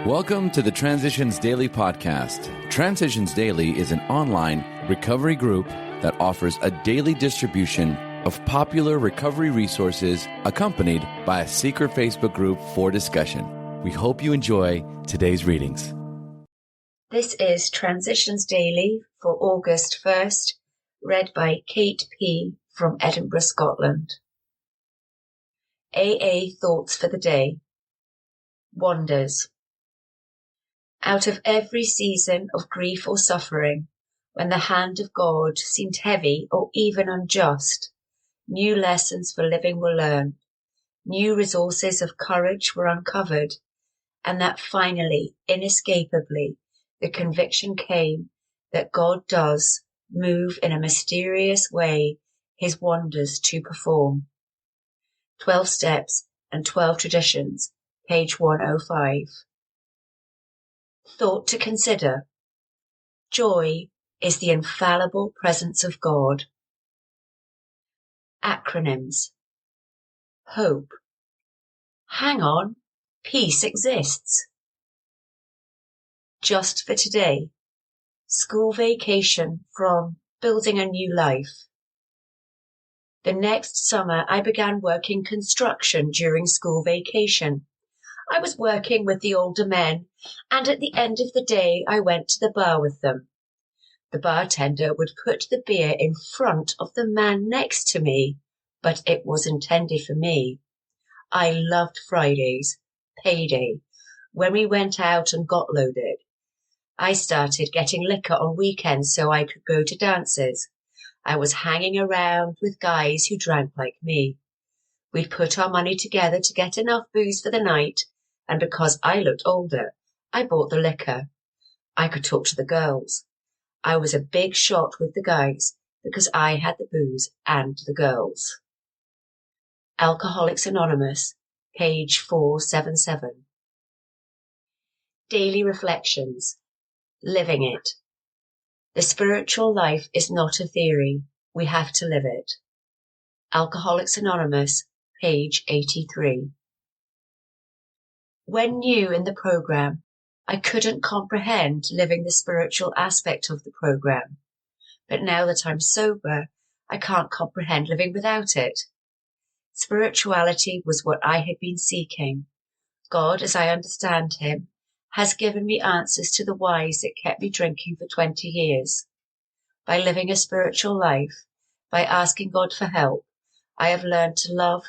Welcome to the Transitions Daily podcast. Transitions Daily is an online recovery group that offers a daily distribution of popular recovery resources accompanied by a secret Facebook group for discussion. We hope you enjoy today's readings. This is Transitions Daily for August 1st, read by Kate P. from Edinburgh, Scotland. AA Thoughts for the Day. Wonders. Out of every season of grief or suffering, when the hand of God seemed heavy or even unjust, new lessons for living were learned, new resources of courage were uncovered, and that finally, inescapably, the conviction came that God does move in a mysterious way his wonders to perform. 12 Steps and 12 Traditions, page 105. Thought to consider. Joy is the infallible presence of God. Acronyms. Hope. Hang on, peace exists. Just for today. School vacation from building a new life. The next summer I began working construction during school vacation. I was working with the older men, and at the end of the day I went to the bar with them. The bartender would put the beer in front of the man next to me, but it was intended for me. I loved Fridays, payday, when we went out and got loaded. I started getting liquor on weekends so I could go to dances. I was hanging around with guys who drank like me. We'd put our money together to get enough booze for the night, and because I looked older, I bought the liquor. I could talk to the girls. I was a big shot with the guys because I had the booze and the girls. Alcoholics Anonymous, page 477. Daily Reflections. Living it. The spiritual life is not a theory. We have to live it. Alcoholics Anonymous, page 83. When new in the program, I couldn't comprehend living the spiritual aspect of the program. But now that I'm sober, I can't comprehend living without it. Spirituality was what I had been seeking. God, as I understand him, has given me answers to the whys that kept me drinking for 20 years. By living a spiritual life, by asking God for help, I have learned to love,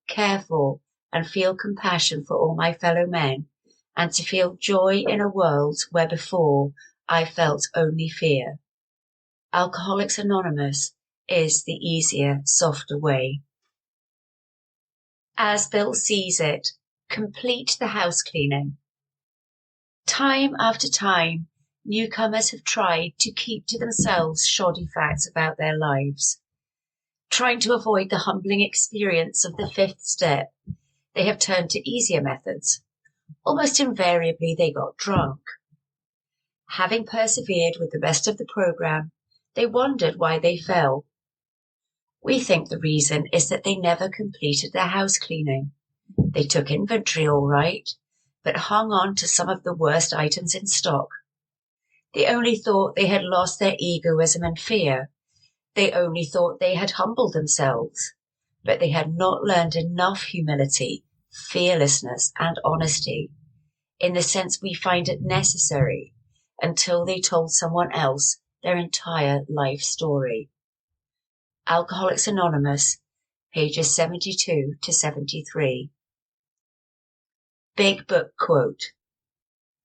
care for, and feel compassion for all my fellow men, and to feel joy in a world where before I felt only fear. Alcoholics Anonymous is the easier, softer way. As Bill sees it, complete the house cleaning. Time after time, newcomers have tried to keep to themselves shoddy facts about their lives. Trying to avoid the humbling experience of the fifth step, they have turned to easier methods. Almost invariably, they got drunk. Having persevered with the rest of the program, they wondered why they fell. We think the reason is that they never completed their house cleaning. They took inventory all right, but hung on to some of the worst items in stock. They only thought they had lost their egoism and fear. They only thought they had humbled themselves, but they had not learned enough humility, fearlessness, and honesty, in the sense we find it necessary, until they told someone else their entire life story. Alcoholics Anonymous, pages 72 to 73. Big Book Quote.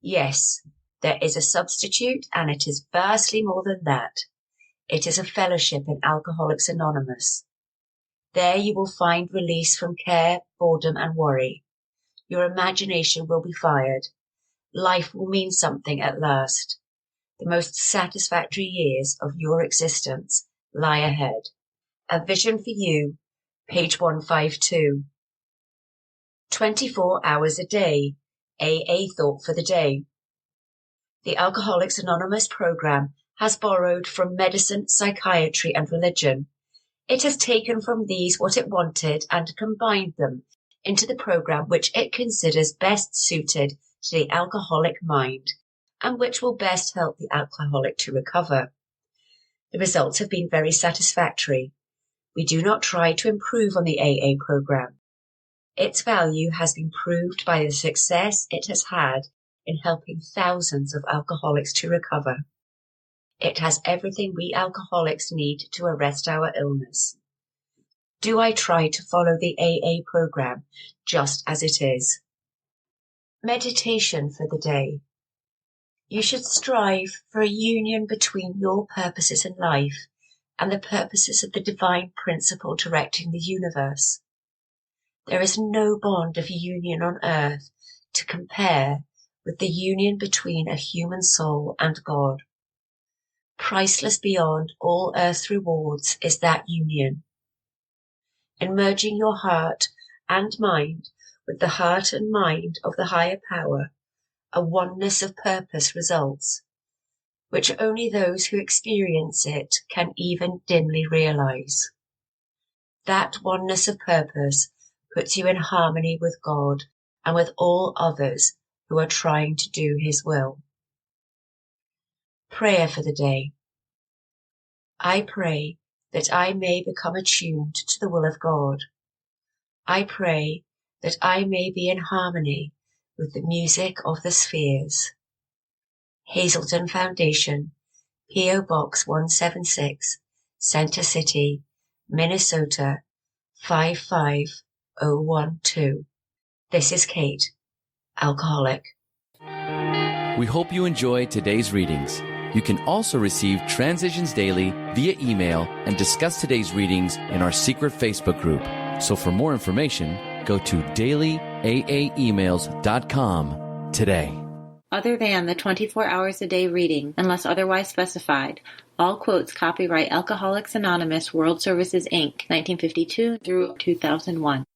Yes, there is a substitute, and it is vastly more than that. It is a fellowship in Alcoholics Anonymous. There you will find release from care, boredom, and worry. Your imagination will be fired. Life will mean something at last. The most satisfactory years of your existence lie ahead. A Vision for You, page 152. 24 hours a day. AA Thought for the Day. The Alcoholics Anonymous program has borrowed from medicine, psychiatry, and religion. It has taken from these what it wanted and combined them into the program which it considers best suited to the alcoholic mind and which will best help the alcoholic to recover. The results have been very satisfactory. We do not try to improve on the AA program. Its value has been proved by the success it has had in helping thousands of alcoholics to recover. It has everything we alcoholics need to arrest our illness. Do I try to follow the AA program just as it is? Meditation for the day. You should strive for a union between your purposes in life and the purposes of the divine principle directing the universe. There is no bond of union on earth to compare with the union between a human soul and God. Priceless beyond all earth's rewards is that union. In merging your heart and mind with the heart and mind of the higher power, a oneness of purpose results, which only those who experience it can even dimly realize. That oneness of purpose puts you in harmony with God and with all others who are trying to do His will. Prayer for the day. I pray that I may become attuned to the will of God. I pray that I may be in harmony with the music of the spheres. Hazelden Foundation, P.O. Box 176, Center City, Minnesota 55012. This is Kate, alcoholic. We hope you enjoyed today's readings. You can also receive Transitions Daily via email and discuss today's readings in our secret Facebook group. So for more information, go to dailyaaemails.com today. Other than the 24 hours a day reading, unless otherwise specified, all quotes copyright Alcoholics Anonymous World Services, Inc., 1952 through 2001.